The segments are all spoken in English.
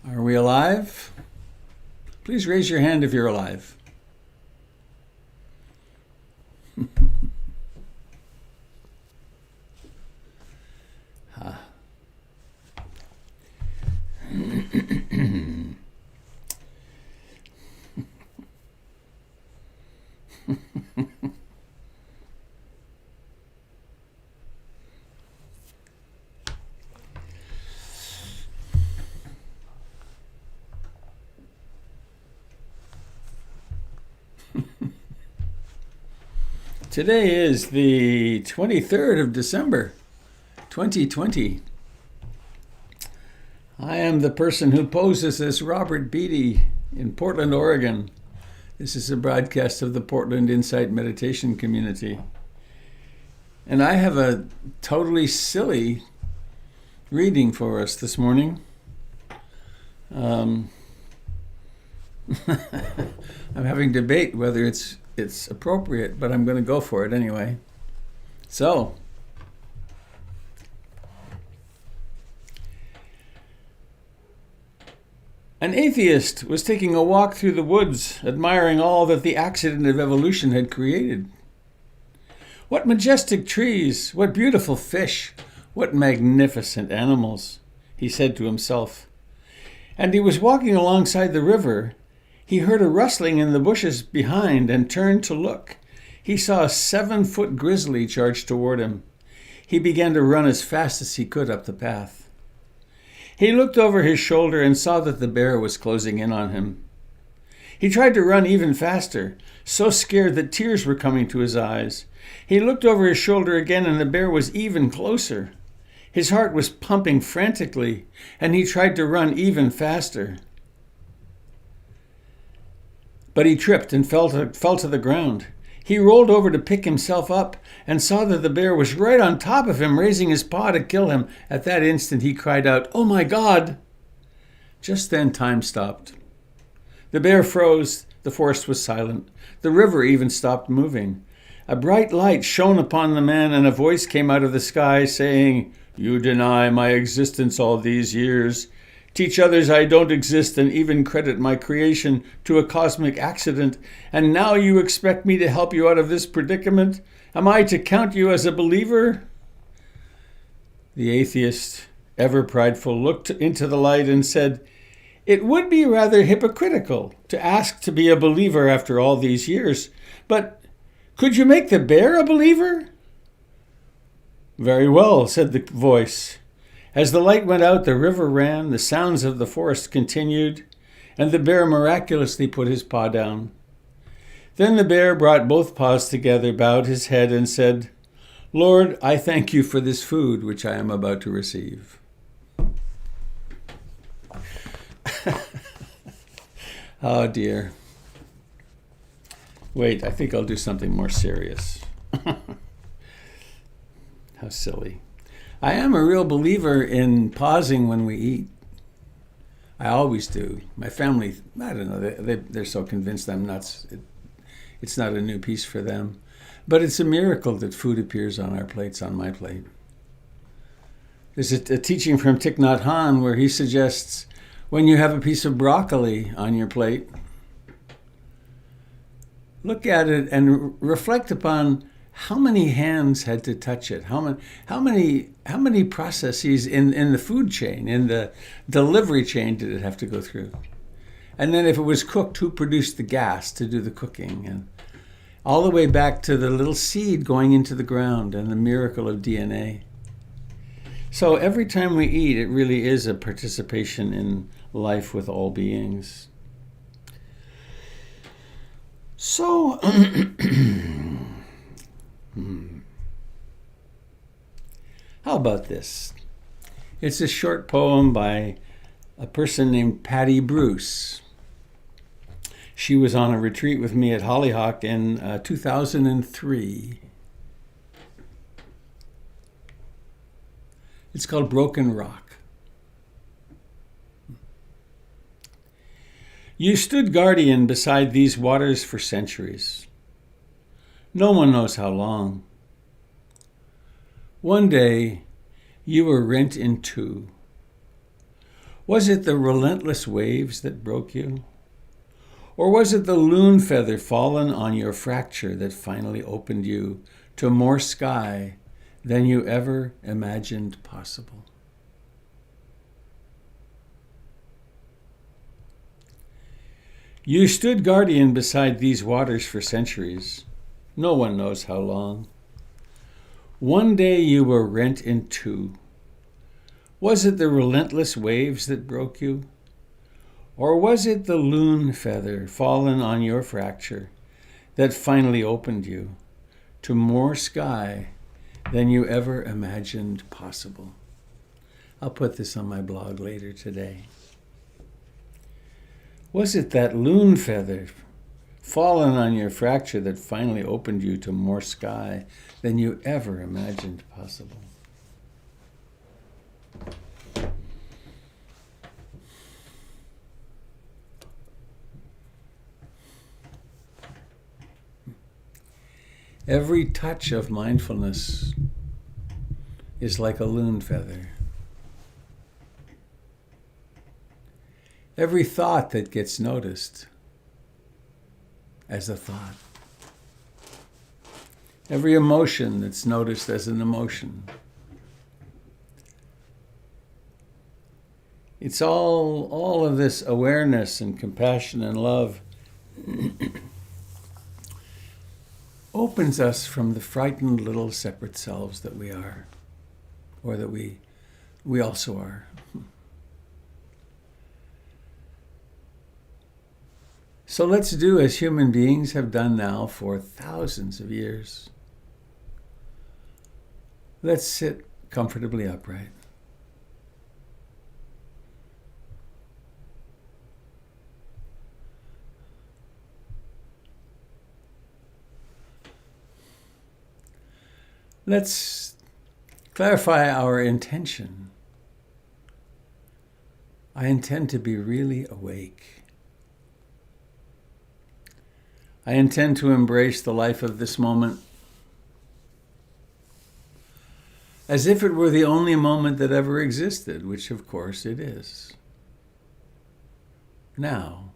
Are we alive? Please raise your hand if you're alive. Today is the 23rd of December, 2020. I am the person who poses as Robert Beatty in Portland, Oregon. This is a broadcast of the Portland Insight Meditation Community. And I have a totally silly reading for us this morning. I'm having debate whether it's appropriate, but I'm going to go for it anyway. So, an atheist was taking a walk through the woods, admiring all that the accident of evolution had created. What majestic trees, what beautiful fish, what magnificent animals, he said to himself. And he was walking alongside the river. He heard a rustling in the bushes behind and turned to look. He saw a 7-foot grizzly charge toward him. He began to run as fast as he could up the path. He looked over his shoulder and saw that the bear was closing in on him. He tried to run even faster, so scared that tears were coming to his eyes. He looked over his shoulder again and the bear was even closer. His heart was pumping frantically, and he tried to run even faster. But he tripped and fell to the ground. He rolled over to pick himself up and saw that the bear was right on top of him, raising his paw to kill him. At that instant, he cried out, "Oh my God!" Just then, time stopped. The bear froze. The forest was silent. The river even stopped moving. A bright light shone upon the man, and a voice came out of the sky saying, "You deny my existence all these years. Teach others I don't exist and even credit my creation to a cosmic accident. And now you expect me to help you out of this predicament? Am I to count you as a believer?" The atheist, ever prideful, looked into the light and said, "It would be rather hypocritical to ask to be a believer after all these years. But could you make the bear a believer?" "Very well," said the voice. As the light went out, the river ran, the sounds of the forest continued, and the bear miraculously put his paw down. Then the bear brought both paws together, bowed his head, and said, "Lord, I thank you for this food which I am about to receive." Oh dear. Wait, I think I'll do something more serious. How silly. I am a real believer in pausing when we eat. I always do. My family, I don't know, they're so convinced I'm nuts. It's not a new piece for them. But it's a miracle that food appears on our plates, on my plate. There's a teaching from Thich Nhat Hanh where he suggests when you have a piece of broccoli on your plate, look at it and reflect upon how many hands had to touch it? How many processes in the food chain, in the delivery chain did it have to go through? And then if it was cooked, who produced the gas to do the cooking? And all the way back to the little seed going into the ground and the miracle of DNA. So every time we eat, it really is a participation in life with all beings. So, how about this? It's a short poem by a person named Patty Bruce. She was on a retreat with me at Hollyhock in 2003. It's called Broken Rock. You stood guardian beside these waters for centuries. No one knows how long. One day, you were rent in two. Was it the relentless waves that broke you? Or was it the loon feather fallen on your fracture that finally opened you to more sky than you ever imagined possible? You stood guardian beside these waters for centuries. No one knows how long. One day you were rent in two. Was it the relentless waves that broke you? Or was it the loon feather fallen on your fracture that finally opened you to more sky than you ever imagined possible? I'll put this on my blog later today. Was it that loon feather fallen on your fracture that finally opened you to more sky than you ever imagined possible? Every touch of mindfulness is like a loon feather. Every thought that gets noticed as a thought. Every emotion that's noticed as an emotion. It's all of this awareness and compassion and love opens us from the frightened little separate selves that we are, or that we also are. So let's do as human beings have done now for thousands of years. Let's sit comfortably upright. Let's clarify our intention. I intend to be really awake. I intend to embrace the life of this moment as if it were the only moment that ever existed, which of course it is. Now.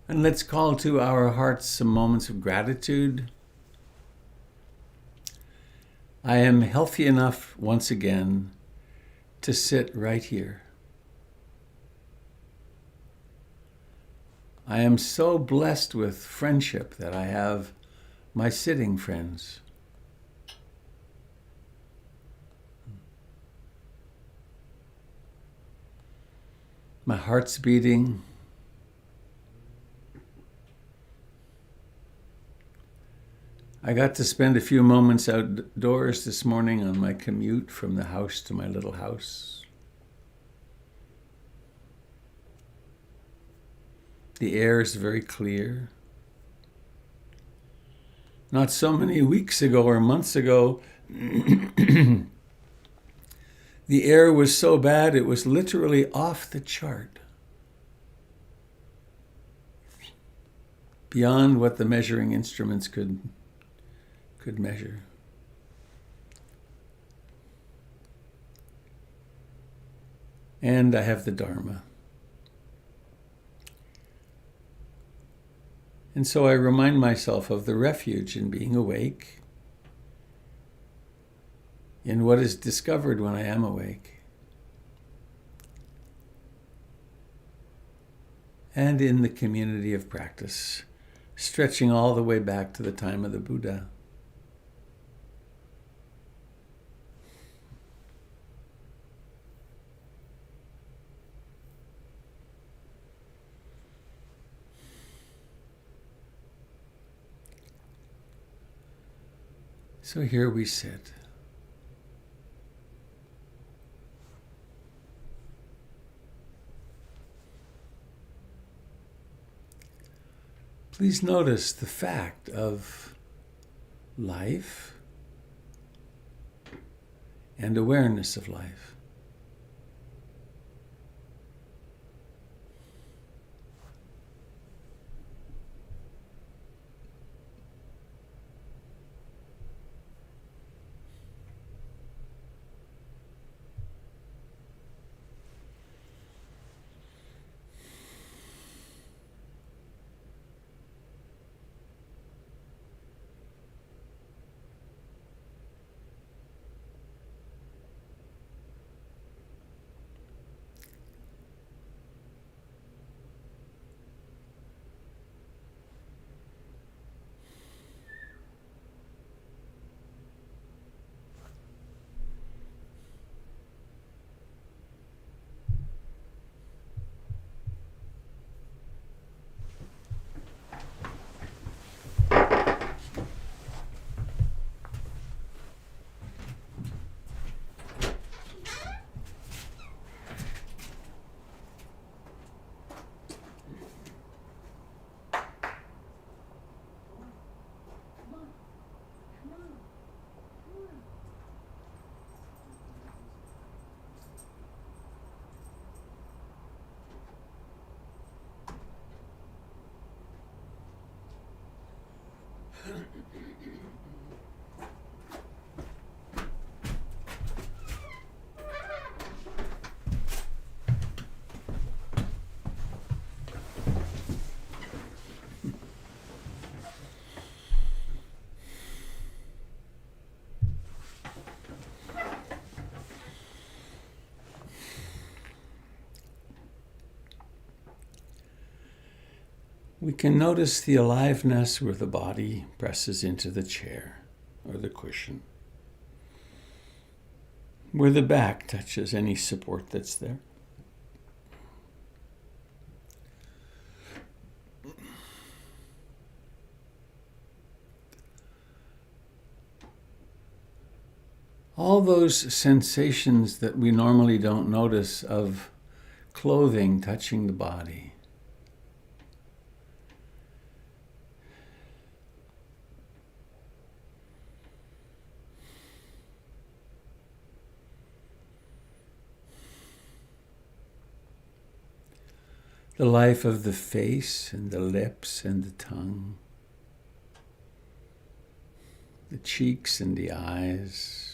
And let's call to our hearts some moments of gratitude. I am healthy enough once again to sit right here. I am so blessed with friendship that I have my sitting friends. My heart's beating. I got to spend a few moments outdoors this morning on my commute from the house to my little house. The air is very clear. Not so many weeks ago or months ago, the air was so bad it was literally off the chart. Beyond what the measuring instruments could measure. And I have the Dharma. And so I remind myself of the refuge in being awake, in what is discovered when I am awake, and in the community of practice, stretching all the way back to the time of the Buddha. So here we sit. Please notice the fact of life and awareness of life. We can notice the aliveness where the body presses into the chair or the cushion, where the back touches any support that's there. All those sensations that we normally don't notice of clothing touching the body. The life of the face and the lips and the tongue, the cheeks and the eyes.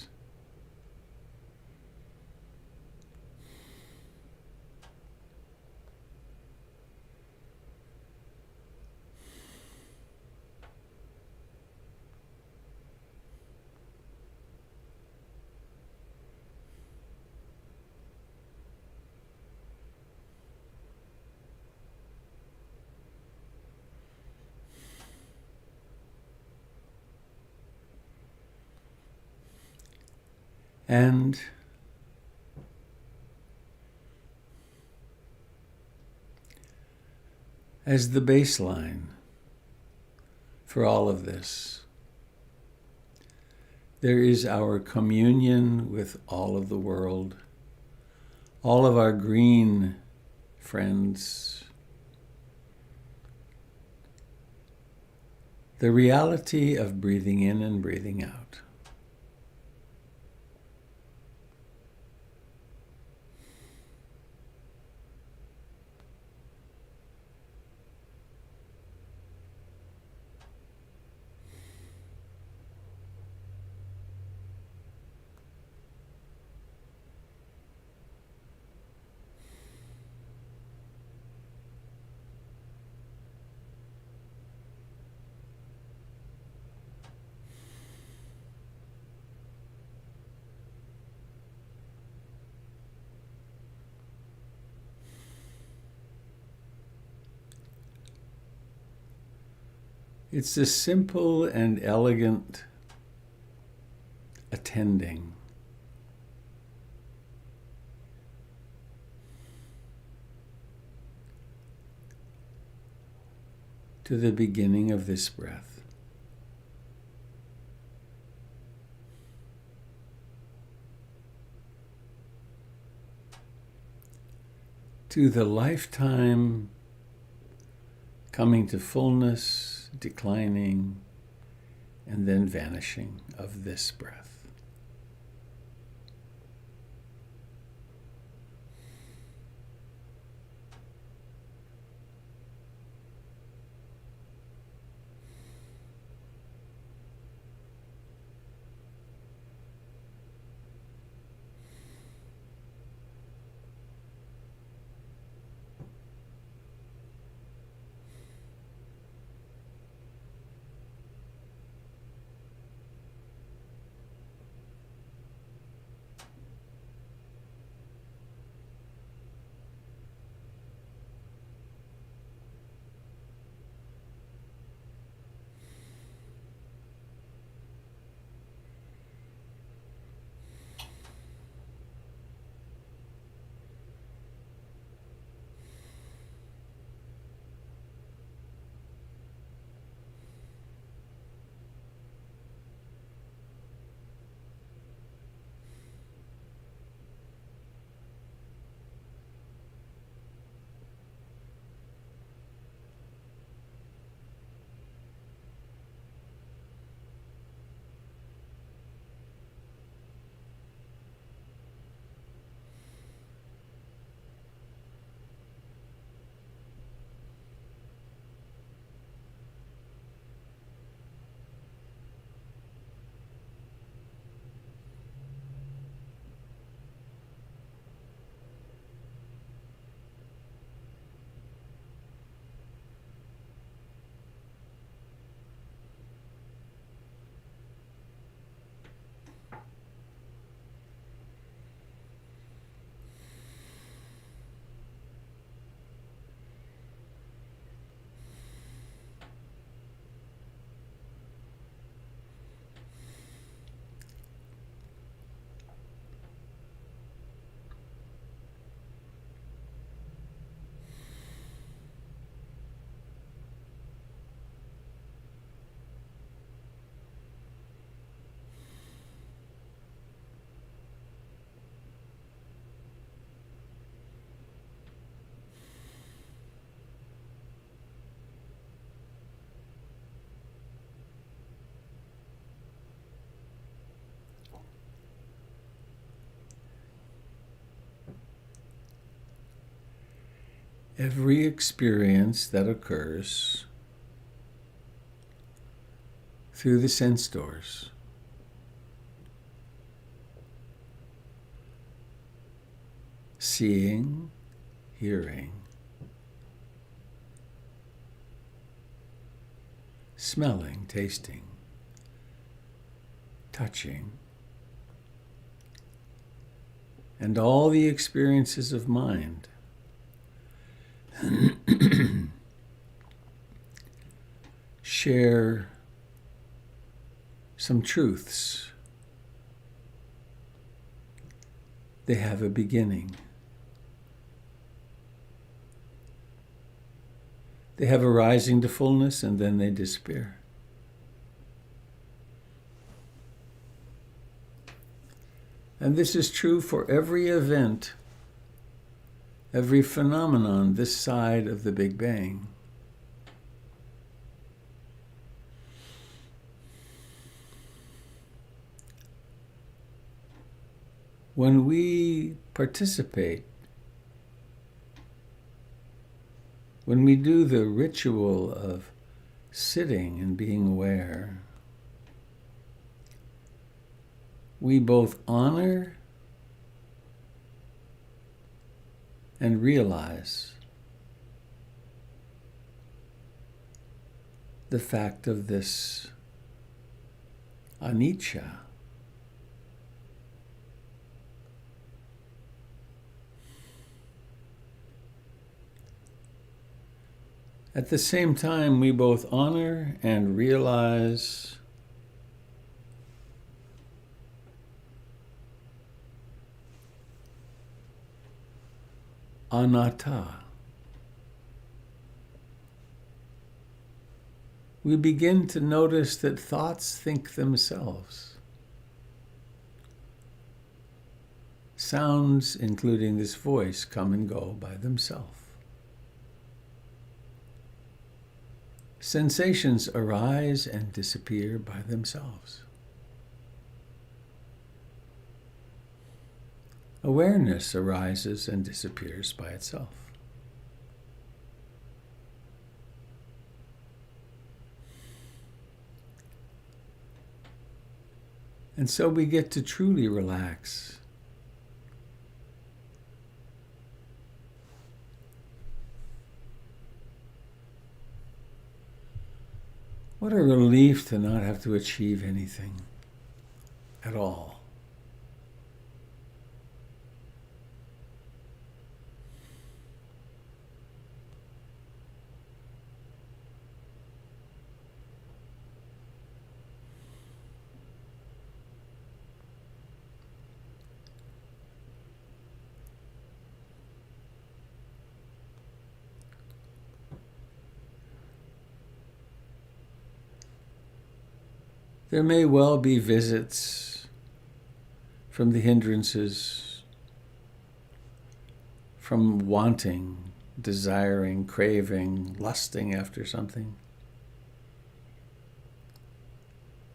And as the baseline for all of this, there is our communion with all of the world, all of our green friends, the reality of breathing in and breathing out. It's a simple and elegant attending to the beginning of this breath. To the lifetime coming to fullness, declining, and then vanishing of this breath. every experience that occurs through the sense doors. Seeing, hearing, smelling, tasting, touching, and all the experiences of mind. Share some truths. They have a beginning. They have a rising to fullness and then they disappear. And this is true for every event, every phenomenon this side of the Big Bang. When we participate, when we do the ritual of sitting and being aware, we both honor and realize the fact of this anicca. At the same time, we both honor and realize anatta. We begin to notice that thoughts think themselves. Sounds, including this voice, come and go by themselves. Sensations arise and disappear by themselves. Awareness arises and disappears by itself. And so we get to truly relax. What a relief to not have to achieve anything at all. There may well be visits from the hindrances, from wanting, desiring, craving, lusting after something,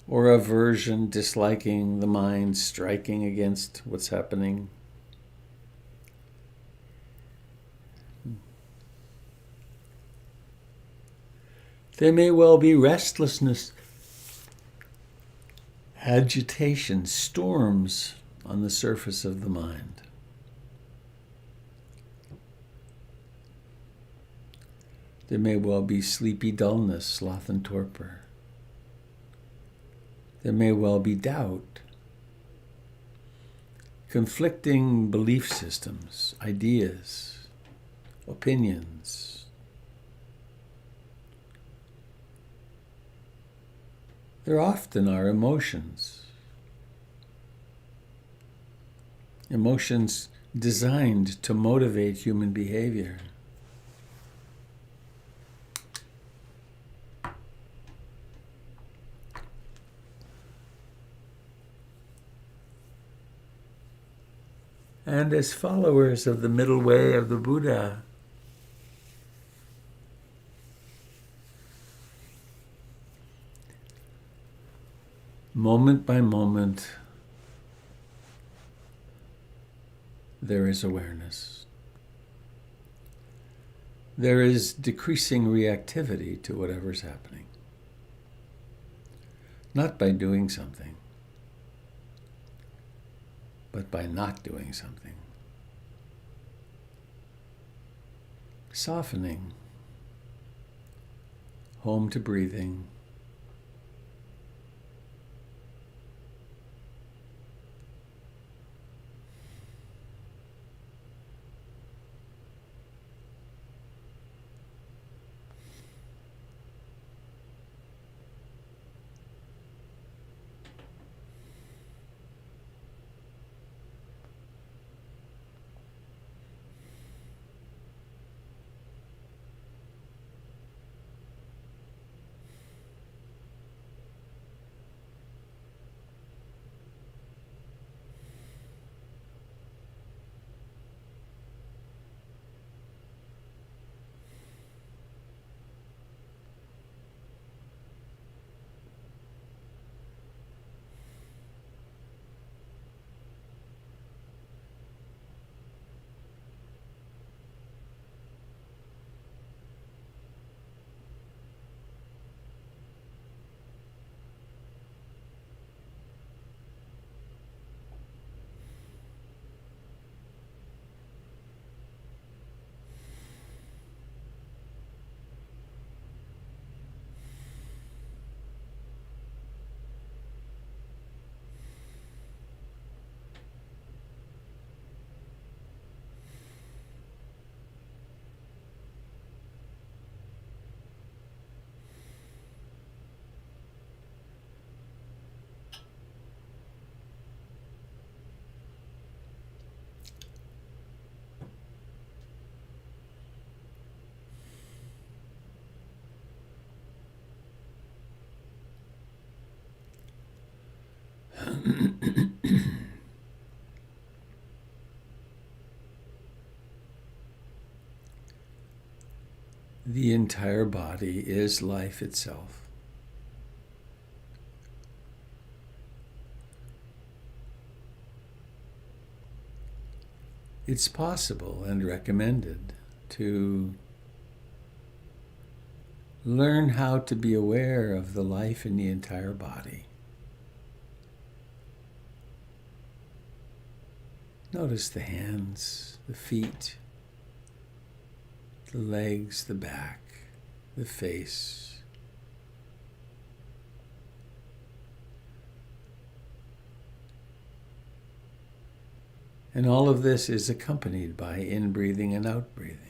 or aversion, disliking the mind, striking against what's happening. There may well be restlessness, agitation, storms on the surface of the mind. There may well be sleepy dullness, sloth and torpor. There may well be doubt, conflicting belief systems, ideas, opinions. There often are emotions. Emotions designed to motivate human behavior. And as followers of the middle way of the Buddha, moment by moment, there is awareness. there is decreasing reactivity to whatever's happening. Not by doing something, but by not doing something. Softening, home to breathing. The entire body is life itself. It's possible and recommended to learn how to be aware of the life in the entire body. Notice the hands, the feet, the legs, the back, the face. And all of this is accompanied by in-breathing and out-breathing.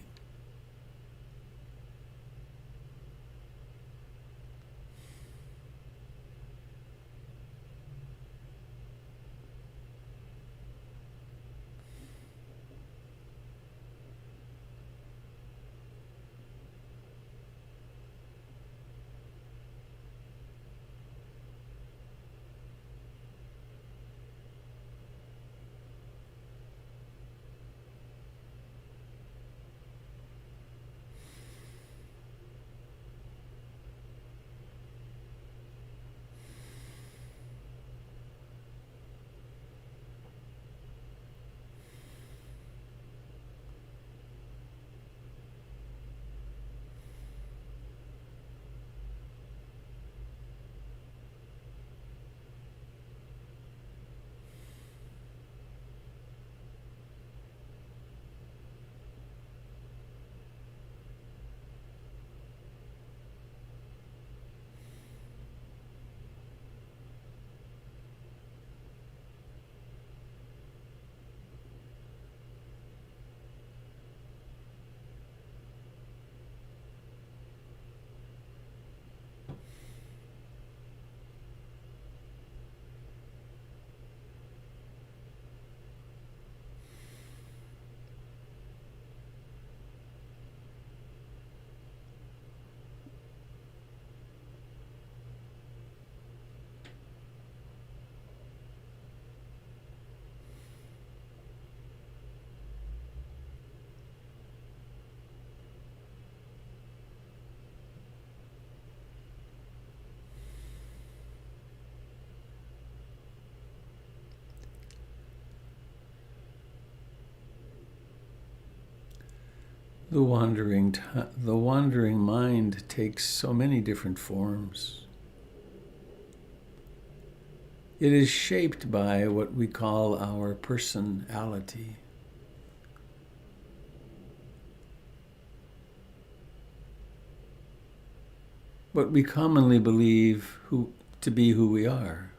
The wandering mind takes so many different forms. It is shaped by what we call our personality. What we commonly believe to be who we are.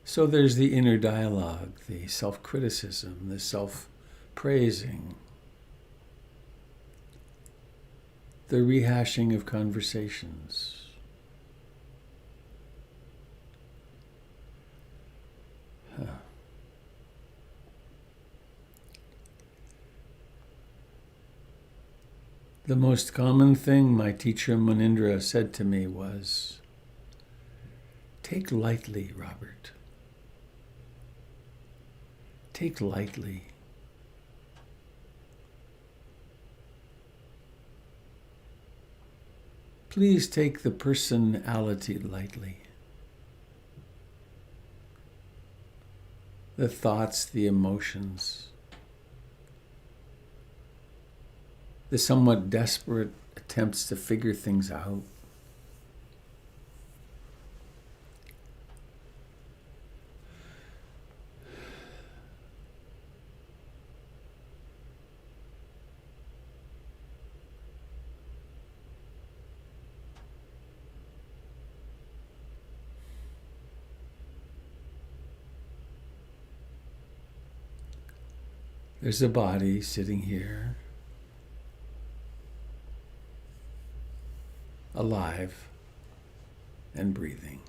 So there's the inner dialogue, the self-criticism, the self-praising, the rehashing of conversations. The most common thing my teacher Munindra said to me was, "Take lightly, Robert. Take lightly." Please take the personality lightly. The thoughts, the emotions, the somewhat desperate attempts to figure things out. There's a body sitting here, alive and breathing.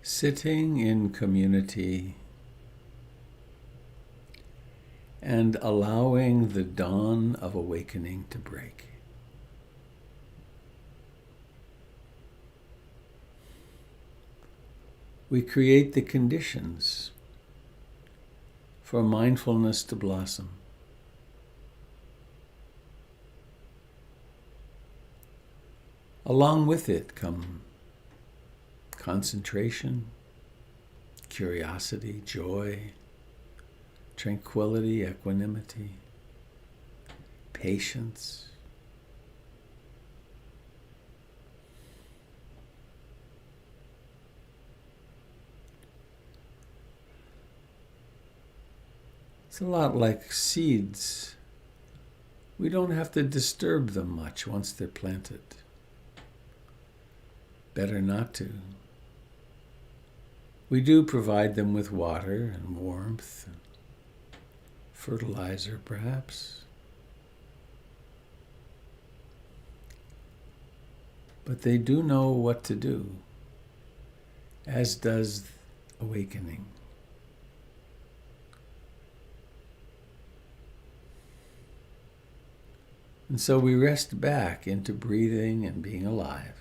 Sitting in community and allowing the dawn of awakening to break. We create the conditions for mindfulness to blossom. Along with it come concentration, curiosity, joy, tranquility, equanimity, patience. It's a lot like seeds. We don't have to disturb them much once they're planted. Better not to. We do provide them with water and warmth, and fertilizer perhaps. But they do know what to do, as does awakening. And so we rest back into breathing and being alive.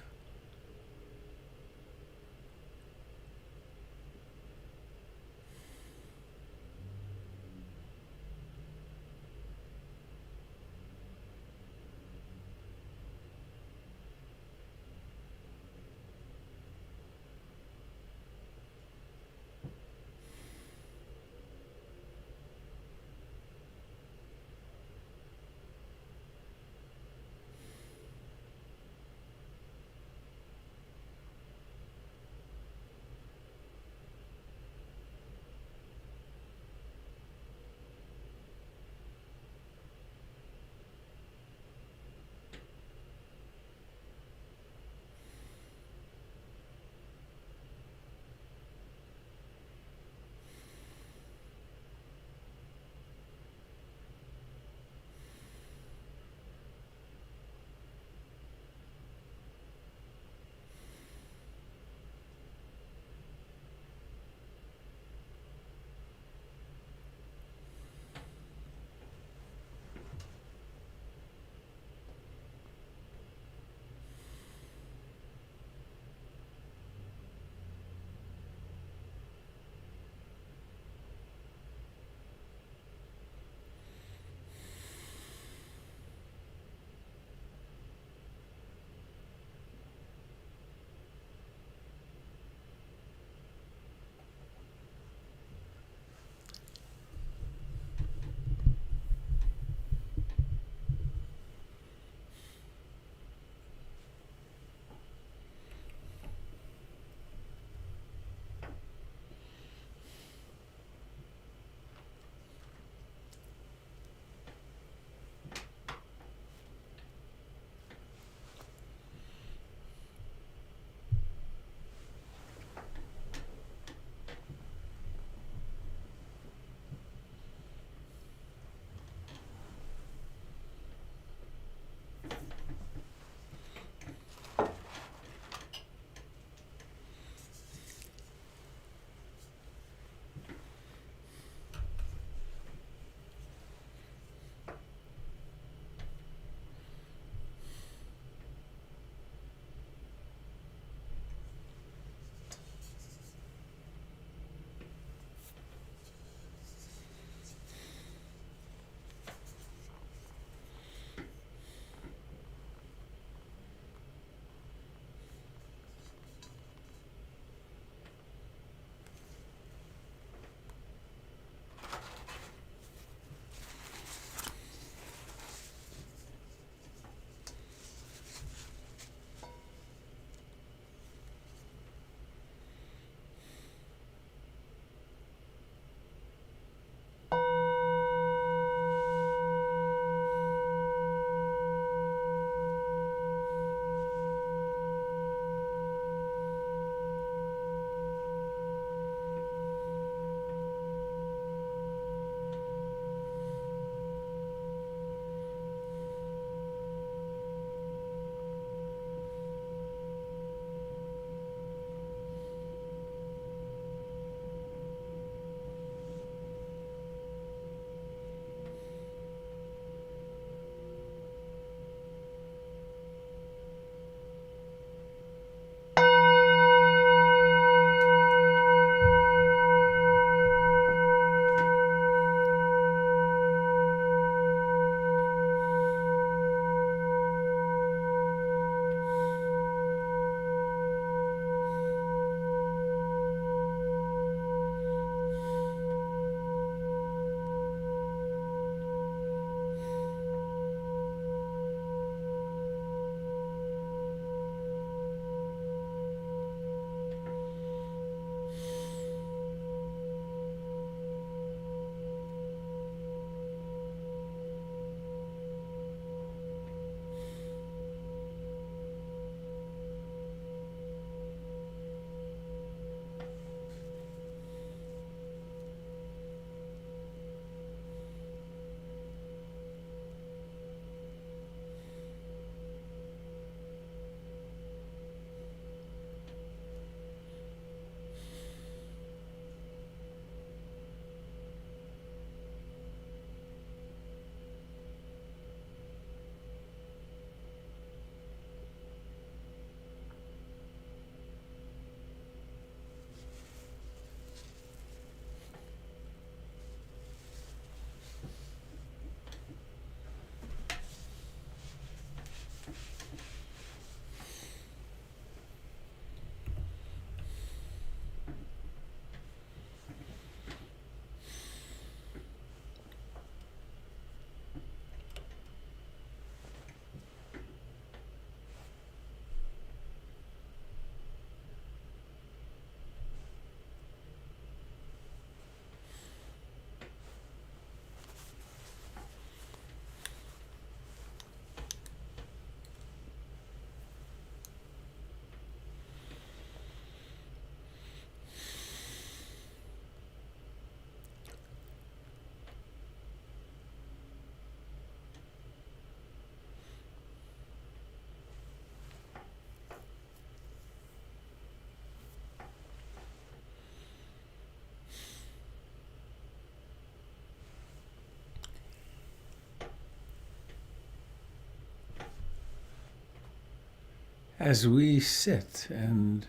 as we sit and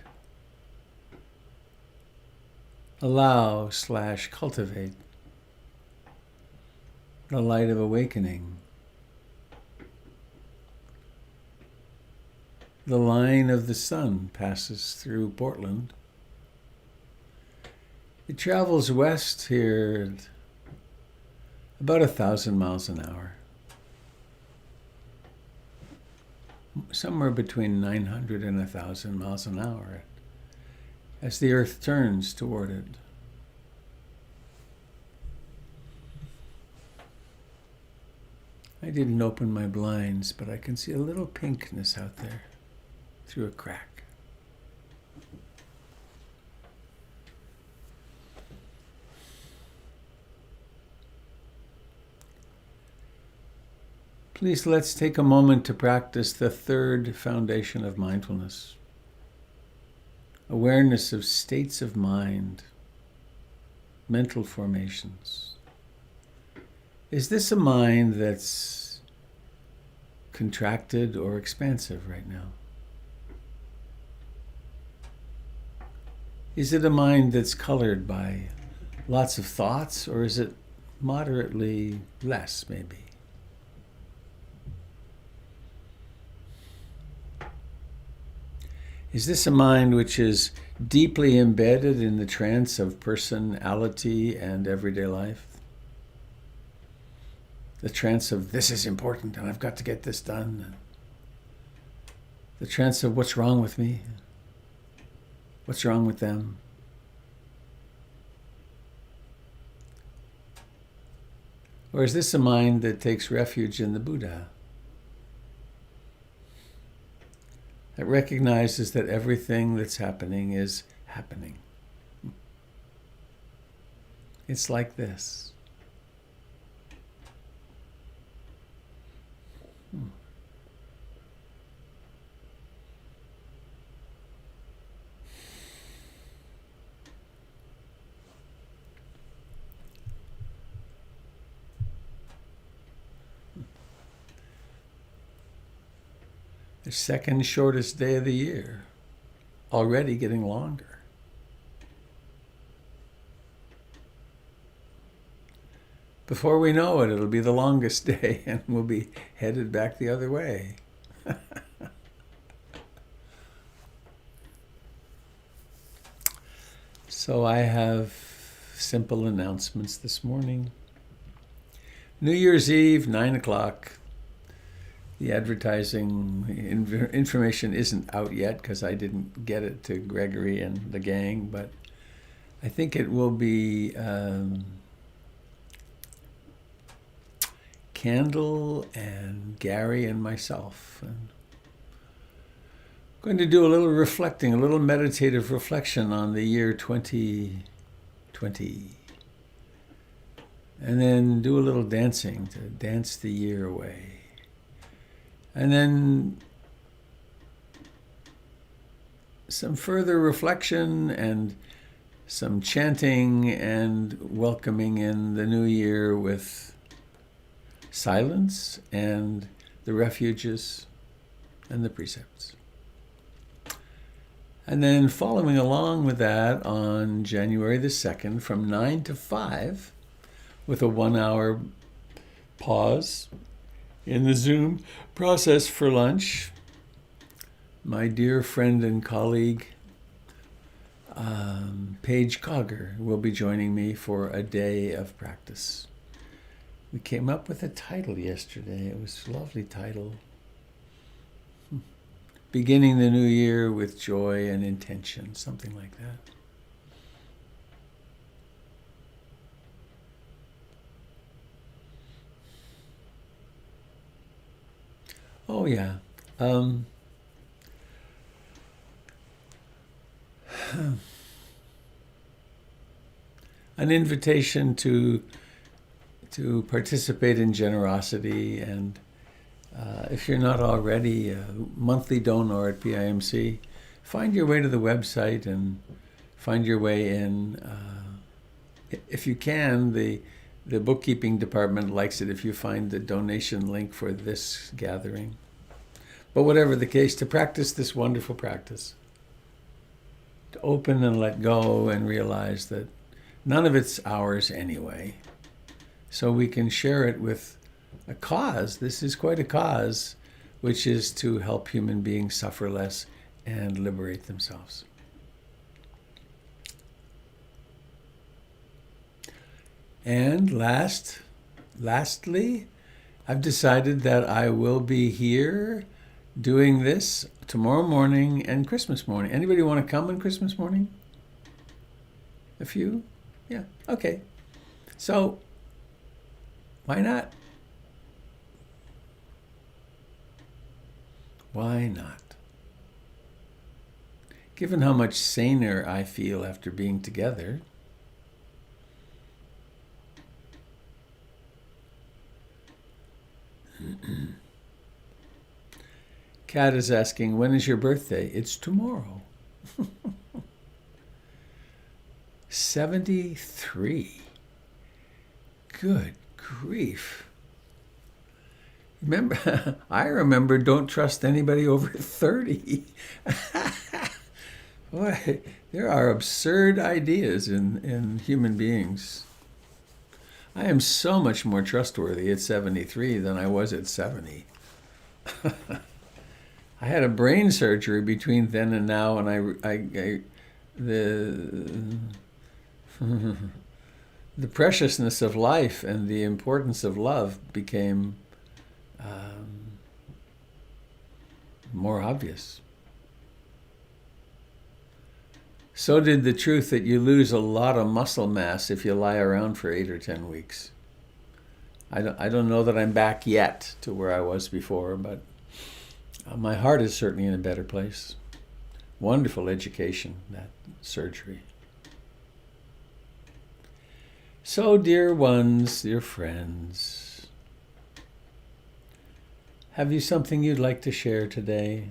allow/cultivate the light of awakening. The line of the sun passes through Portland. It travels west here at about 1,000 miles an hour. Somewhere between 900 and 1,000 miles an hour as the Earth turns toward it. I didn't open my blinds, but I can see a little pinkness out there through a crack. Please let's take a moment to practice the third foundation of mindfulness. Awareness of states of mind, mental formations. Is this a mind that's contracted or expansive right now? Is it a mind that's colored by lots of thoughts, or is it moderately less, maybe? Is this a mind which is deeply embedded in the trance of personality and everyday life? The trance of this is important and I've got to get this done. The trance of what's wrong with me? What's wrong with them? Or is this a mind that takes refuge in the Buddha? That recognizes that everything that's happening is happening. It's like this. The second shortest day of the year, already getting longer. Before we know it, it'll be the longest day and we'll be headed back the other way. So I have simple announcements this morning. New Year's Eve, 9 o'clock. The advertising information isn't out yet because I didn't get it to Gregory and the gang, but I think it will be Candle and Gary and myself. And I'm going to do a little reflecting, a little meditative reflection on the year 2020. And then do a little dancing to dance the year away. And then some further reflection and some chanting and welcoming in the new year with silence and the refuges and the precepts. And then following along with that on January the 2nd from 9 to 5 with a 1-hour pause in the Zoom process for lunch, my dear friend and colleague, Paige Cogger, will be joining me for a day of practice. We came up with a title yesterday. It was a lovely title. Beginning the new year with joy and intention, something like that. Oh, yeah. An invitation to participate in generosity, and if you're not already a monthly donor at PIMC, find your way to the website and find your way in. If you can, the bookkeeping department likes it if you find the donation link for this gathering. But whatever the case, to practice this wonderful practice, to open and let go and realize that none of it's ours anyway. So we can share it with a cause. This is quite a cause, which is to help human beings suffer less and liberate themselves. And lastly, I've decided that I will be here doing this tomorrow morning and Christmas morning. Anybody want to come on Christmas morning? A few? Yeah, okay. So, why not? Why not? Given how much saner I feel after being together, Kat is asking, when is your birthday? It's tomorrow. 73. Good grief. Remember, I remember don't trust anybody over 30. Boy, there are absurd ideas in human beings. I am so much more trustworthy at 73 than I was at 70. I had a brain surgery between then and now, and the preciousness of life and the importance of love became more obvious. So did the truth that you lose a lot of muscle mass if you lie around for 8 or 10 weeks. I don't know that I'm back yet to where I was before, but my heart is certainly in a better place. Wonderful education, that surgery. So, dear ones, dear friends, have you something you'd like to share today?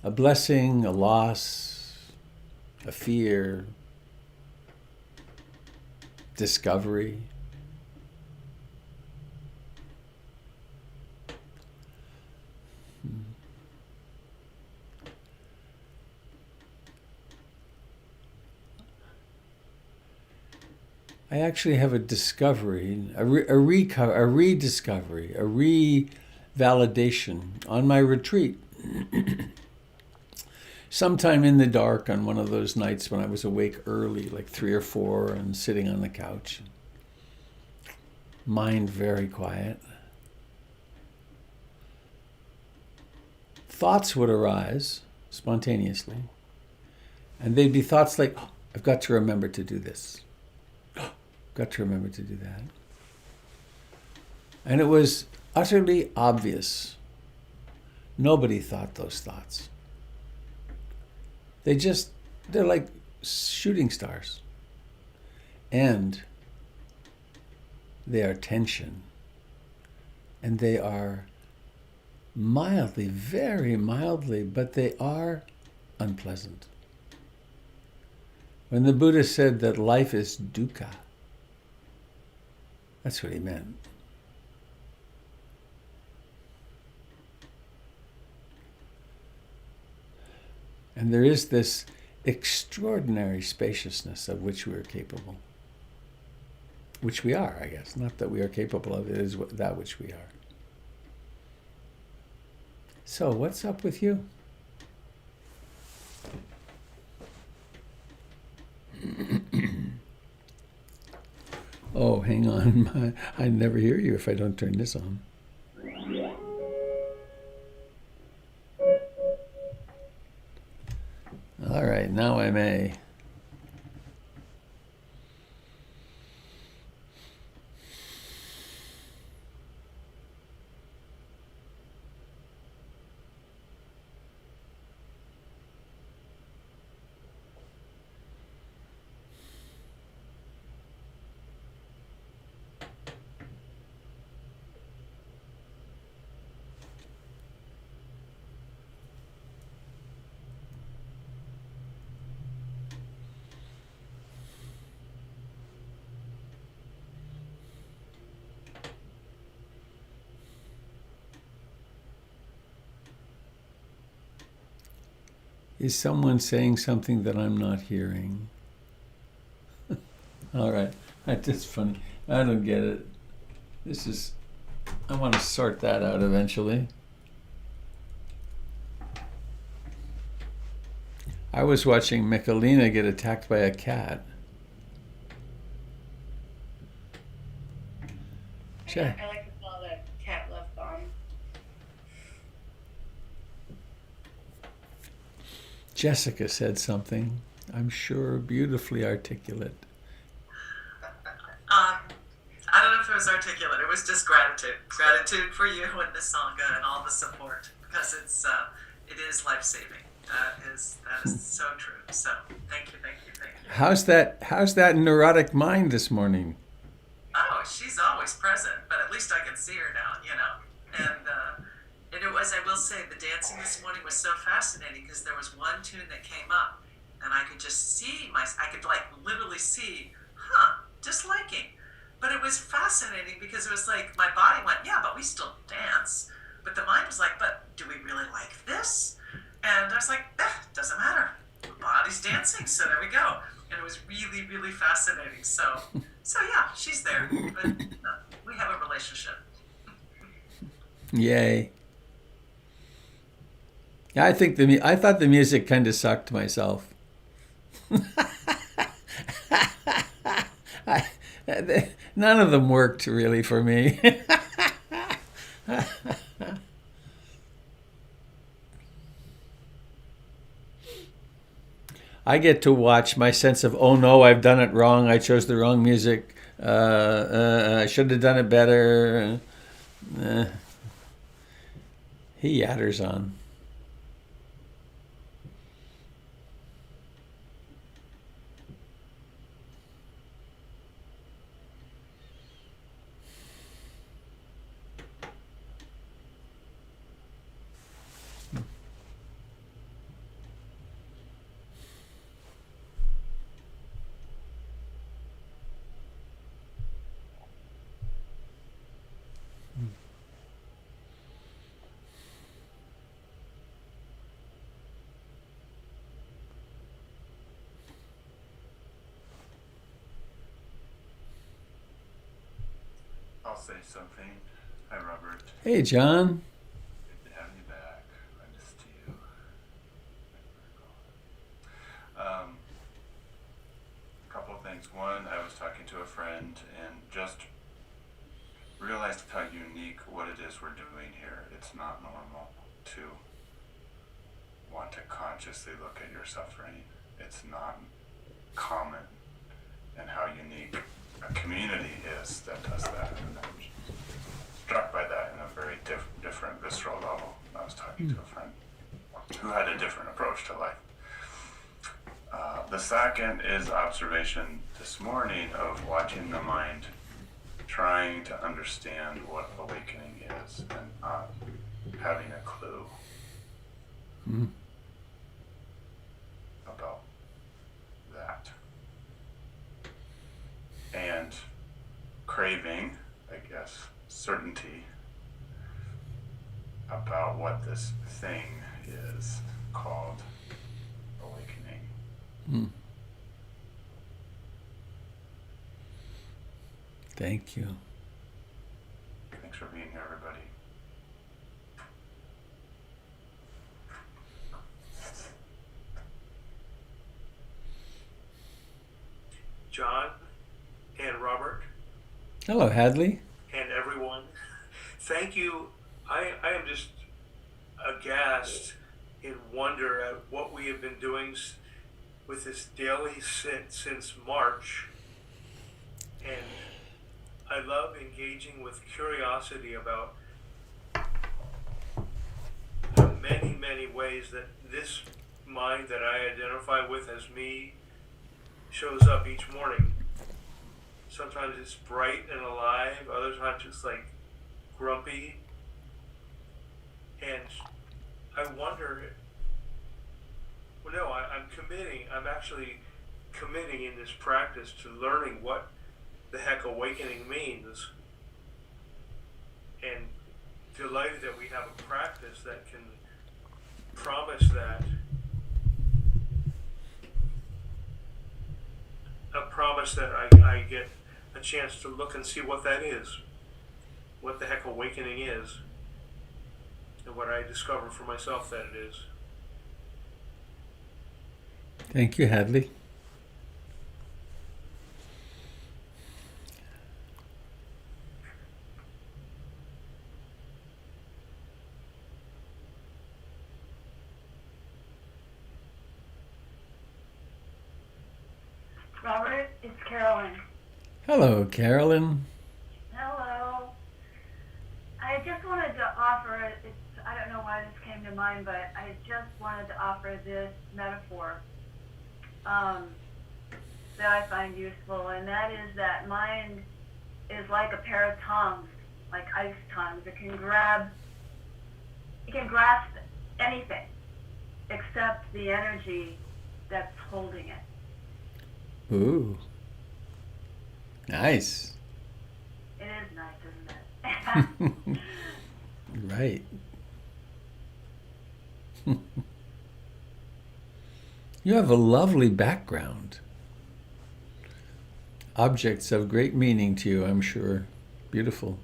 A blessing, a loss, a fear, discovery. I actually have a discovery, a rediscovery, a revalidation on my retreat. Sometime in the dark on one of those nights when I was awake early, like 3 or 4, and sitting on the couch. Mind very quiet. Thoughts would arise spontaneously. And they'd be thoughts like, oh, I've got to remember to do this. Got to remember to do that. And it was utterly obvious. Nobody thought those thoughts. They're like shooting stars. And they are tension. And they are mildly, very mildly, but they are unpleasant. When the Buddha said that life is dukkha, that's what he meant. And there is this extraordinary spaciousness of which we are capable. Which we are, I guess. Not that we are capable of, it is that which we are. So, what's up with you? Oh, hang on. I never hear you if I don't turn this on. All right, now I may. Is someone saying something that I'm not hearing? All right. That's just funny. I don't get it. I want to sort that out eventually. I was watching Michelina get attacked by a cat. I like to call it cat love bomb. Jessica said something, I'm sure beautifully articulate. I don't know if it was articulate. It was just gratitude. Gratitude for you and the Sangha and all the support, because it is life saving. That is so true. So thank you, thank you, thank you. How's that neurotic mind this morning? Oh, she's always present, but at least I can see her now, you know. And it was, I will say, the dancing this morning was so fascinating, because there was one tune that came up, and I could just see I could like literally see, disliking. But it was fascinating, because it was like my body went, yeah, but we still dance. But the mind was like, but do we really like this? And I was like, doesn't matter. The body's dancing, so there we go. And it was really, really fascinating. So yeah, she's there. But we have a relationship. Yay. I thought the music kind of sucked myself. None of them worked really for me. I get to watch my sense of, oh no, I've done it wrong. I chose the wrong music. I should have done it better. He yatters on. I'll say something. Hi, Robert. Hey, John. Good to have you back. I missed you. A couple of things. One, I was talking to a friend and just realized how unique what it is we're doing here. It's not normal to want to consciously look at your suffering. It's not common, and how unique a community is that does that. And I'm struck by that in a very different visceral level. I was talking to a friend who had a different approach to life. The second is observation this morning of watching the mind trying to understand what awakening is and not having a clue about that. And craving, I guess, certainty about what this thing is called awakening. Thank you. Thanks for being here, everybody. John and Robert Hello, Hadley. and everyone, thank you. I am just aghast in wonder at what we have been doing with this daily sit since March. And I love engaging with curiosity about the many, many ways that this mind that I identify with as me shows up each morning. Sometimes it's bright and alive, other times it's like grumpy. And I wonder, well, no, I'm actually committing in this practice to learning what the heck awakening means. And delighted that we have a practice that can promise that promise that I get a chance to look and see what that is, what the heck awakening is, and what I discover for myself that it is. Thank you, Hadley. Robert, it's Carolyn. Hello, Carolyn. Hello. I just wanted to offer, I don't know why this came to mind, but I just wanted to offer this metaphor that I find useful, and that is that mind is like a pair of tongs, like ice tongs. It can grasp anything except the energy that's holding it. Ooh. Nice. It is nice, isn't it? Right. You have a lovely background. Objects of great meaning to you, I'm sure. Beautiful.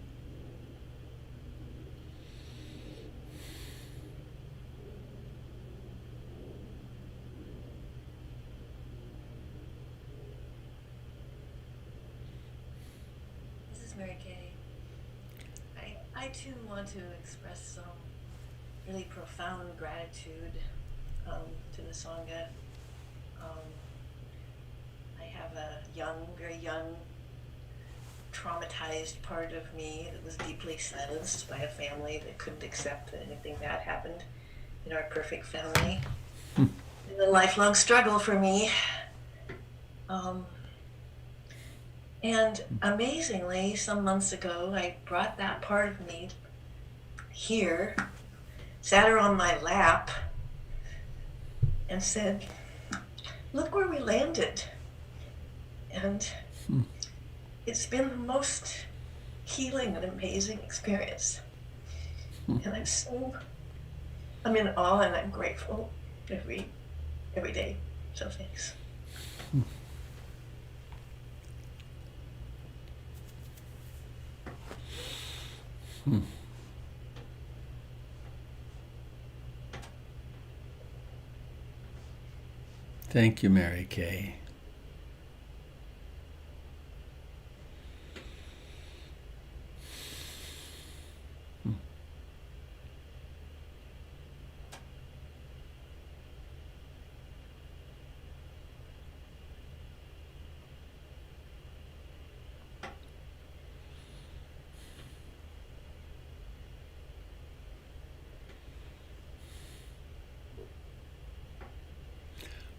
This is Mary Kay. I too want to express some really profound gratitude to the Sangha. I have a very young, traumatized part of me that was deeply silenced by a family that couldn't accept that anything bad happened in our perfect family. It's a lifelong struggle for me. And amazingly, some months ago, I brought that part of me here, sat her on my lap, and said, look where we landed. And it's been the most healing and amazing experience. And I'm in awe and I'm grateful every day. So thanks. Thank you, Mary Kay.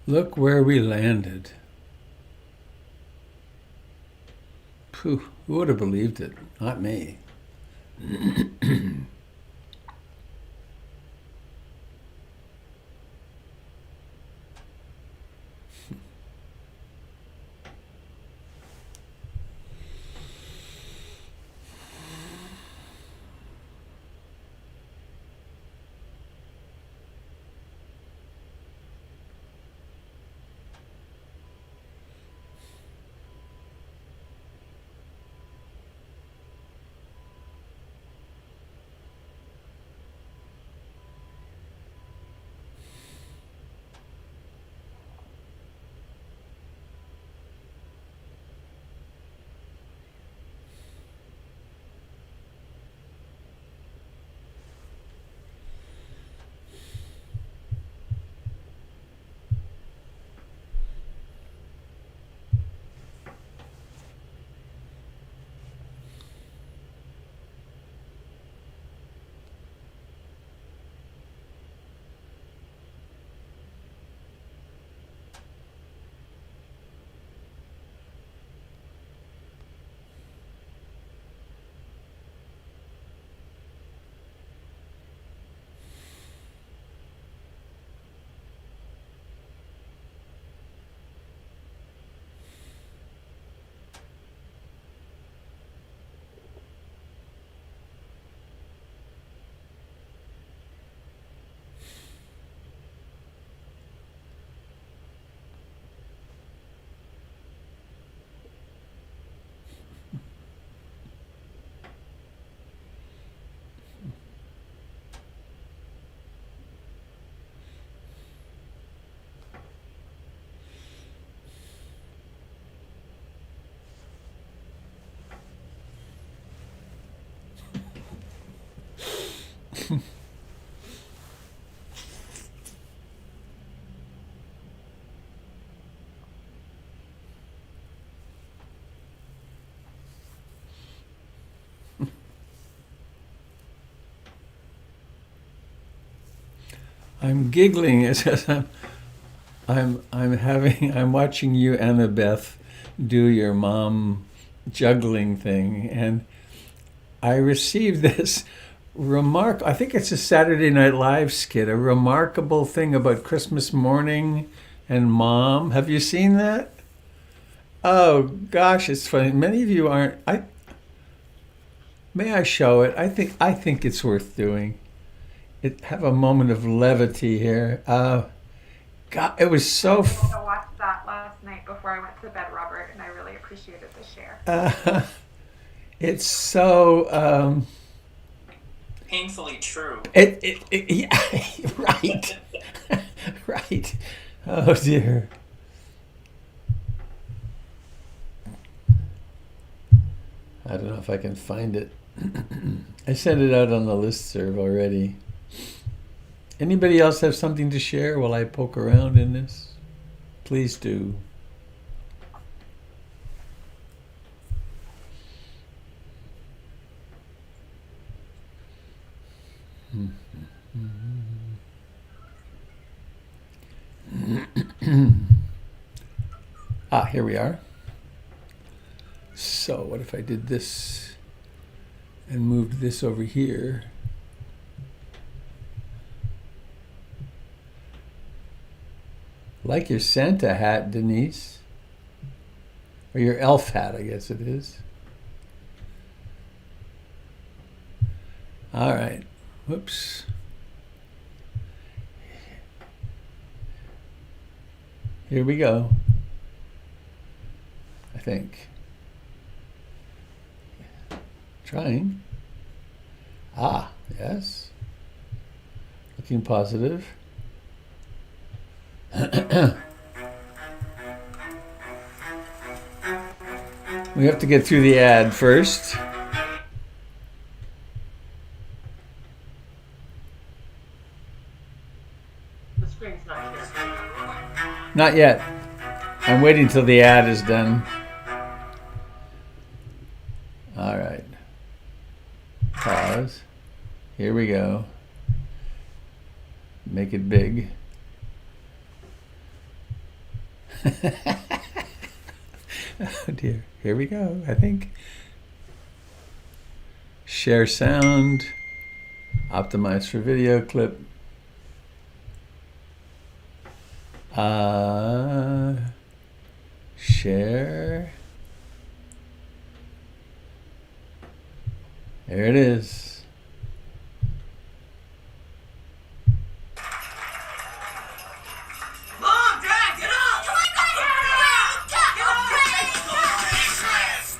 Look where we landed. Phew, who would have believed it? Not me. I'm giggling as I'm watching you, Annabeth, do your mom juggling thing, and I received this I think it's a Saturday Night Live skit, a remarkable thing about Christmas morning and mom. Have you seen that? Oh gosh, it's funny. Many of you aren't. May I show it? I think it's worth doing. Have a moment of levity here. God, it was so. I watched that last night before I went to bed, Robert, and I really appreciated the share. It's so. Painfully true. Yeah, right, right. Oh dear. I don't know if I can find it. I sent it out on the listserv already. Anybody else have something to share while I poke around in this? Please do. Here we are. So what if I did this and moved this over here? Like your Santa hat, Denise. Or your elf hat, I guess it is. All right. Whoops. Here we go. I think. Trying. Yes. Looking positive. We have to get through the ad first. The screen's not here. Not yet. I'm waiting till the ad is done. All right. Pause. Here we go. Make it big. Oh dear. Here we go, I think. Share sound. Optimize for video clip. Share. There it is. Mom, Dad, get up! Come on, guys! Get up! Christmas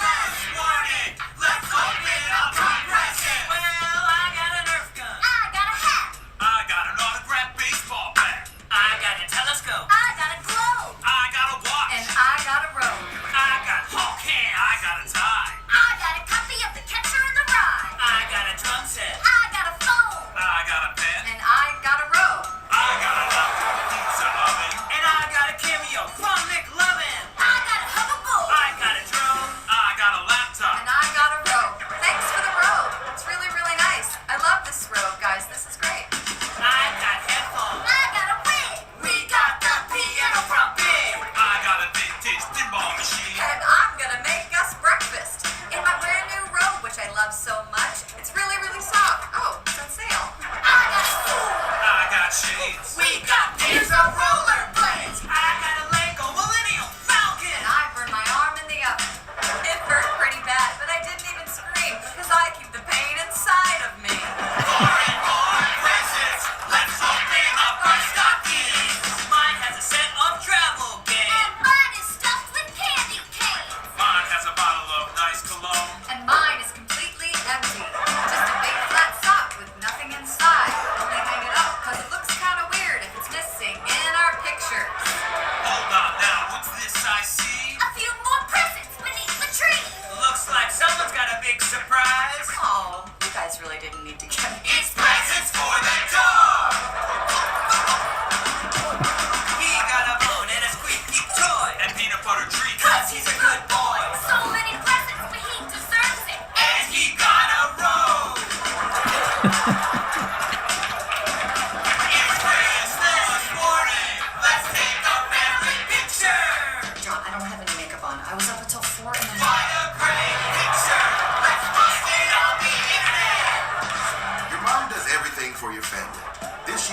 morning! Let's open up our presents! Well, I got a Nerf gun. I got a hat. I got an autographed baseball bat. I got a telescope. I got a globe. I got a watch. And I got a robe. I got Hulk hand. I got a tie. I got a copy of The Catcher in the Rye. I got a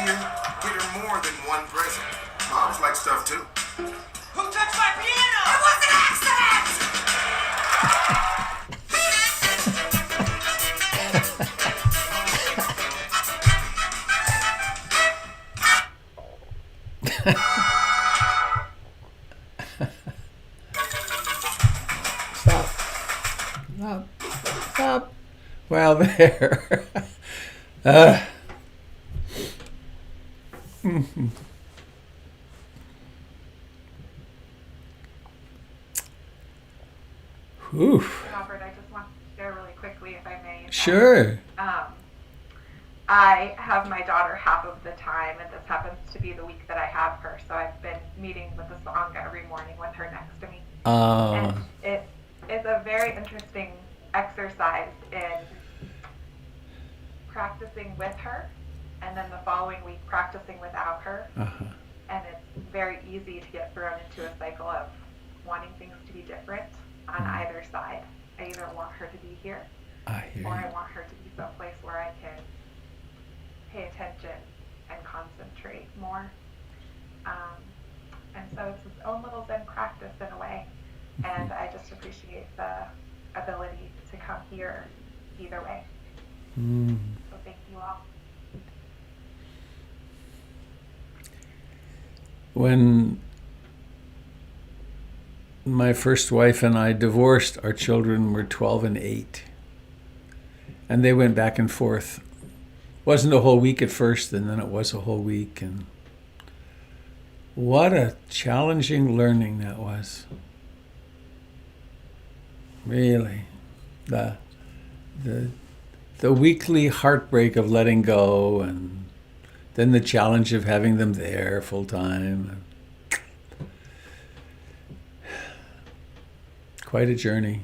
here, get her more than one present. Moms like stuff too. Who touched my piano? It was an accident! Stop. Stop. Stop. Well, there. Whew. Robert, I just want to share really quickly, if I may. Sure. I have my daughter half of the time, and this happens to be the week that I have her. So I've been meeting with a song every morning with her next to me. And it is a very interesting exercise in practicing with her, and then the following week practicing without her. Uh-huh. And it's very easy to get thrown into a cycle of wanting things to be different on either side. I either want her to be here, I hear or you. I want her to be someplace where I can pay attention and concentrate more. And so it's its own little Zen practice in a way. And I just appreciate the ability to come here either way. So thank you all. When my first wife and I divorced, our children were 12 and 8. And they went back and forth. Wasn't a whole week at first, and then it was a whole week. And what a challenging learning that was. Really. The weekly heartbreak of letting go, and then the challenge of having them there full time. Quite a journey.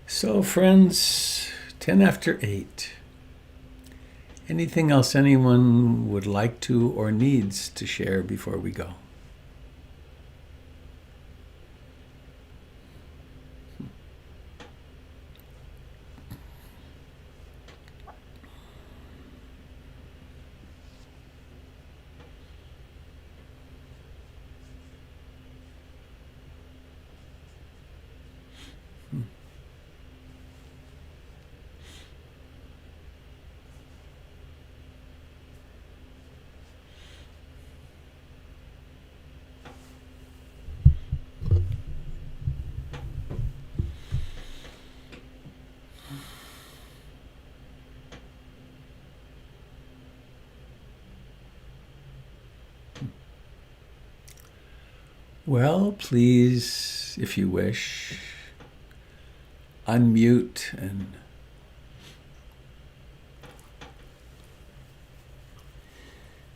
So, friends, 10 after 8. Anything else anyone would like to or needs to share before we go? Well, please, if you wish, unmute and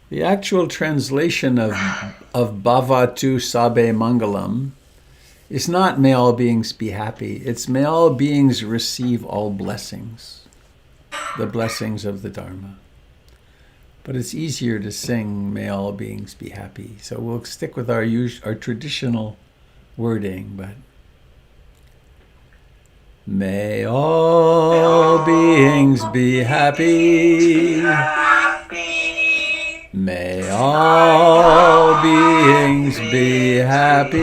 the actual translation of Bhavatu Sabe Mangalam is not may all beings be happy. It's may all beings receive all blessings, the blessings of the Dharma. But it's easier to sing may all beings be happy. So we'll stick with our traditional wording, but may all beings be happy. May all beings be happy.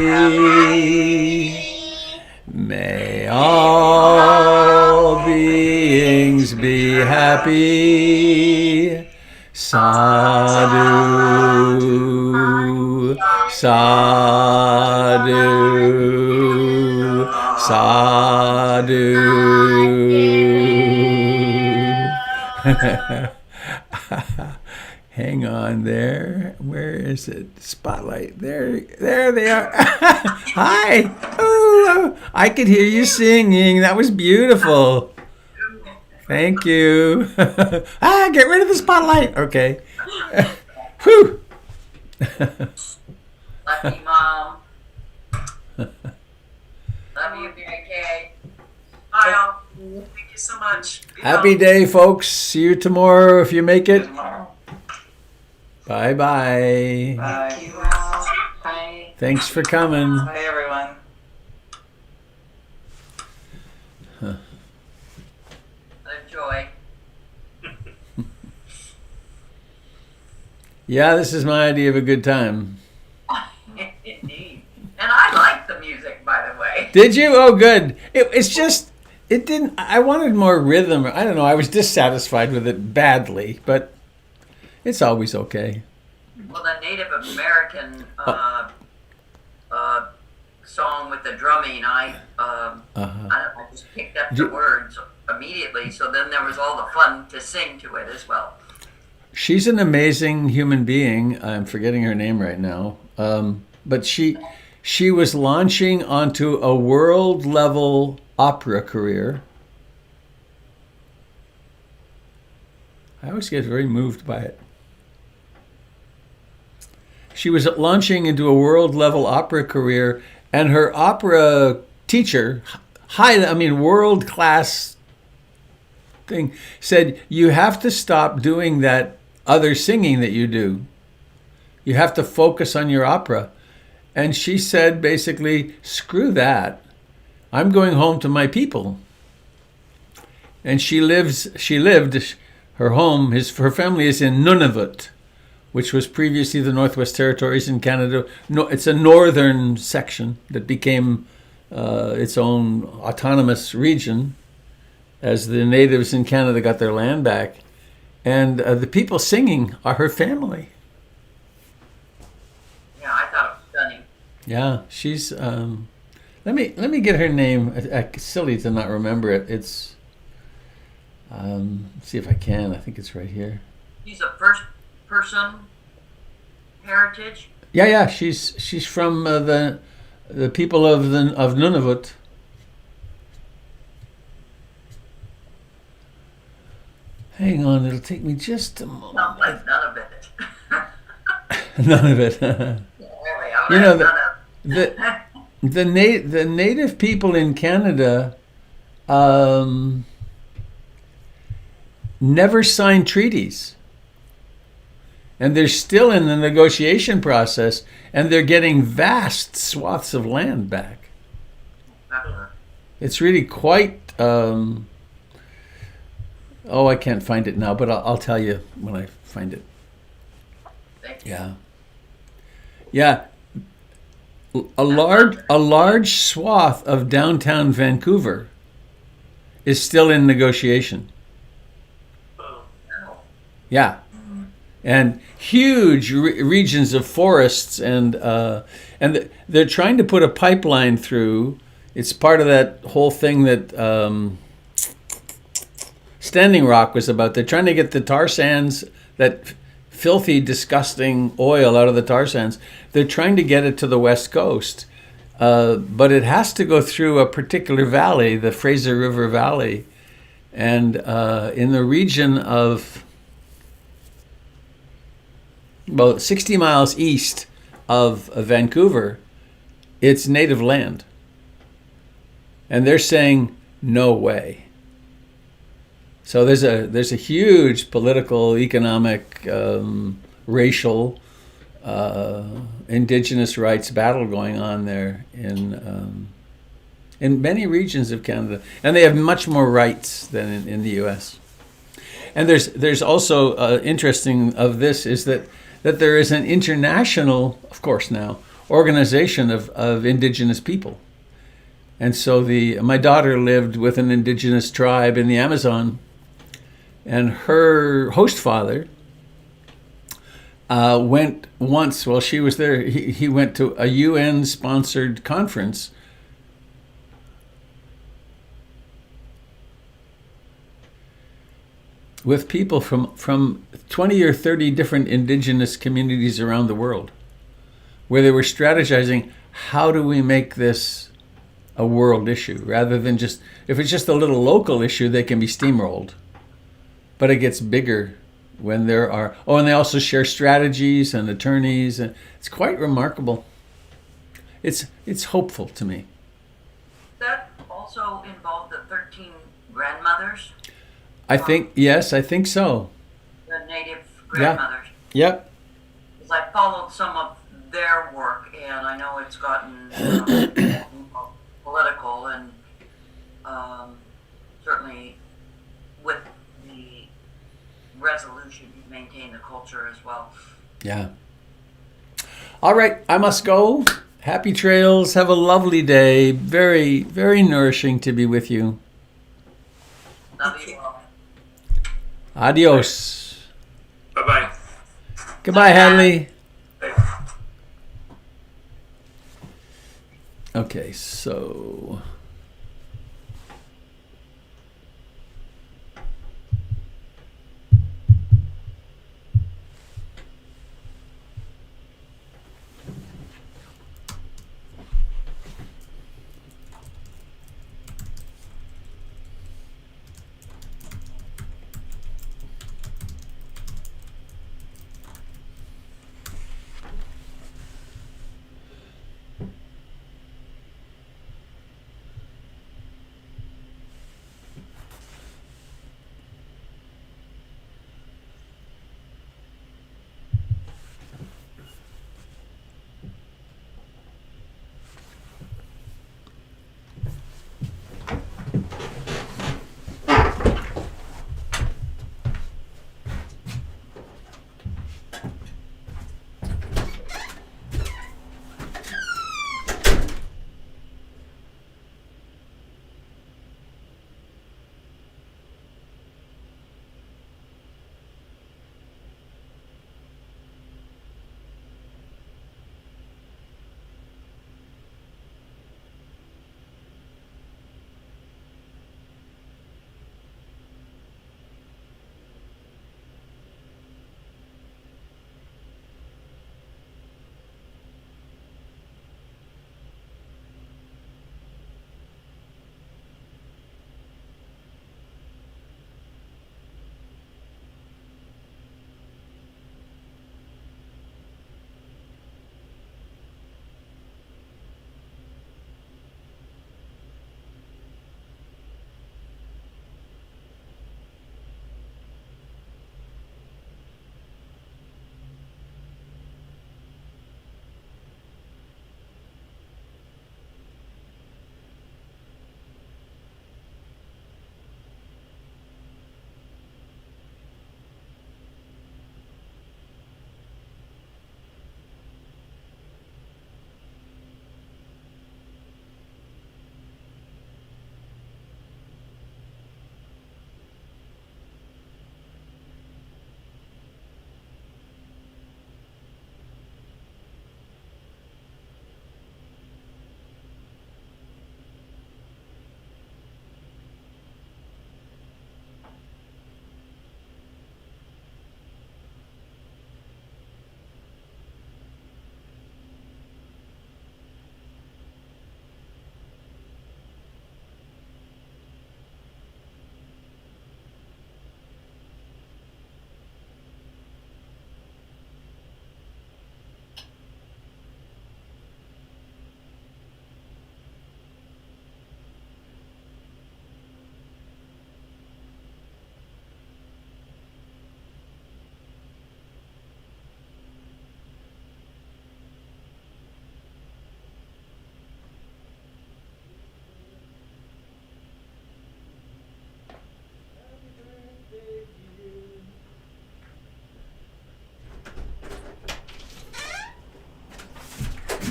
May all beings be happy. Sadhu, sadhu, sadhu. Hang on there. Where is it? Spotlight. There they are. Hi. Oh, I could hear you singing. That was beautiful. Thank you. Get rid of the spotlight. Okay. Whew. Love you, Mom. Love you, Mary Kay. Bye, all. Thank you so much. Be Happy well. day, folks. See you tomorrow if you make it. Tomorrow. Bye-bye. Thank you all. Bye. Thanks for coming. Bye, everyone. A joy. Yeah, this is my idea of a good time. Indeed. And I like the music, by the way. Did you? Oh, good. It's just, it didn't, I wanted more rhythm. I don't know, I was dissatisfied with it badly, but it's always okay. Well, the Native American song with the drumming, I don't know, I just picked up the words immediately, so then there was all the fun to sing to it as well. She's an amazing human being. I'm forgetting her name right now. But she was launching onto a world-level opera career. I always get very moved by it. She was launching into a world-level opera career, and her opera teacher, world-class thing, said, you have to stop doing that other singing that you do. You have to focus on your opera. And she said, basically, screw that. I'm going home to my people. And she lived, her home, her family is in Nunavut, which was previously the Northwest Territories in Canada. No, it's a northern section that became its own autonomous region as the natives in Canada got their land back. And the people singing are her family. Yeah, I thought it was stunning. Yeah, she's. Let me get her name. Silly to not remember it. It's. See if I can. I think it's right here. She's a first-person heritage. Yeah. She's from the people of Nunavut. Hang on, it'll take me just a moment. Sounds like none of it. None of it. You know, the native people in Canada never signed treaties. And they're still in the negotiation process, and they're getting vast swaths of land back. It's really quite... I can't find it now, but I'll tell you when I find it. Yeah. A large swath of downtown Vancouver is still in negotiation. Yeah, and huge regions of forests, and they're trying to put a pipeline through. It's part of that whole thing that Standing Rock was about. They're trying to get the tar sands, that filthy, disgusting oil out of the tar sands. They're trying to get it to the West Coast, but it has to go through a particular valley, the Fraser River Valley, and in the region of about 60 miles east of Vancouver, it's native land. And they're saying, no way. So there's a huge political, economic, racial, indigenous rights battle going on there in many regions of Canada, and they have much more rights than in the U.S. And there's also interesting of this is that there is an international, of course now, organization of indigenous people. And so my daughter lived with an indigenous tribe in the Amazon, and her host father went once while she was there. He went to a UN-sponsored conference with people from 20 or 30 different indigenous communities around the world, where they were strategizing, how do we make this a world issue, rather than just, if it's just a little local issue, they can be steamrolled. But it gets bigger when there are, and they also share strategies and attorneys, and it's quite remarkable. It's hopeful to me. That also involved the 13 grandmothers? I think so. The native grandmothers. Yep. Because I followed some of their work, and I know it's gotten political, and certainly with the resolution to maintain the culture as well. Yeah. All right, I must go. Happy trails. Have a lovely day. Very, very nourishing to be with you. Love you all. Adios. Bye-bye. Goodbye, Hadley. Okay, so...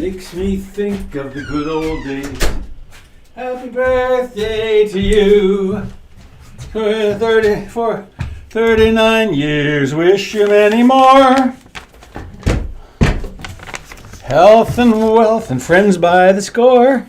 Makes me think of the good old days. Happy birthday to you. For 39 years, wish you many more. Health and wealth and friends by the score.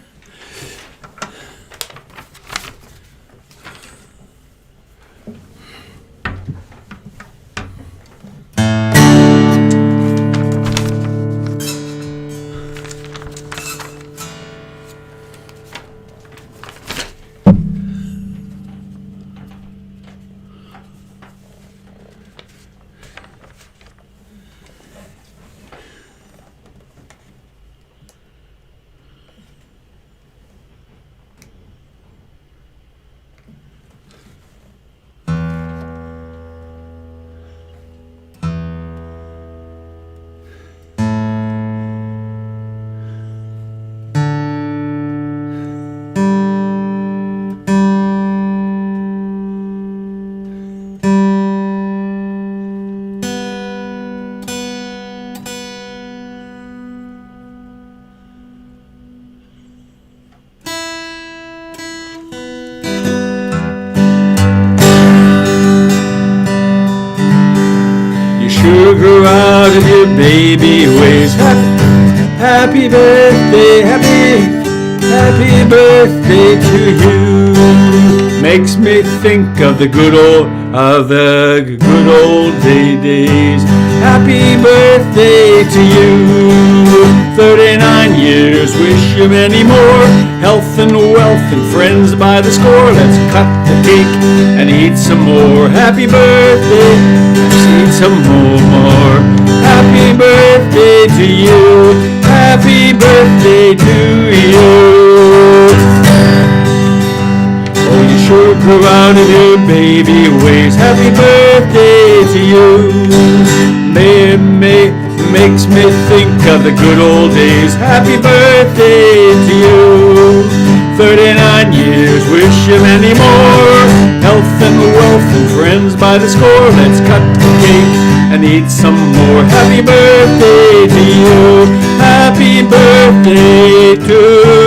grow out of your baby ways. Happy birthday, happy birthday to you. Makes me think of the good old days. Happy birthday to you. 39 years, wish you many more. Health and wealth and friends by the score. Let's cut the cake and eat some more. Happy birthday, let's eat some more. Happy birthday to you. Happy birthday to you. Oh, you sure grew out of your baby ways. Happy birthday to you. Makes me think of the good old days. Happy birthday to you. 39 years, wish you many more. Health and wealth and friends by the score. Let's cut the cake and eat some more. Happy birthday to you. Happy birthday to you.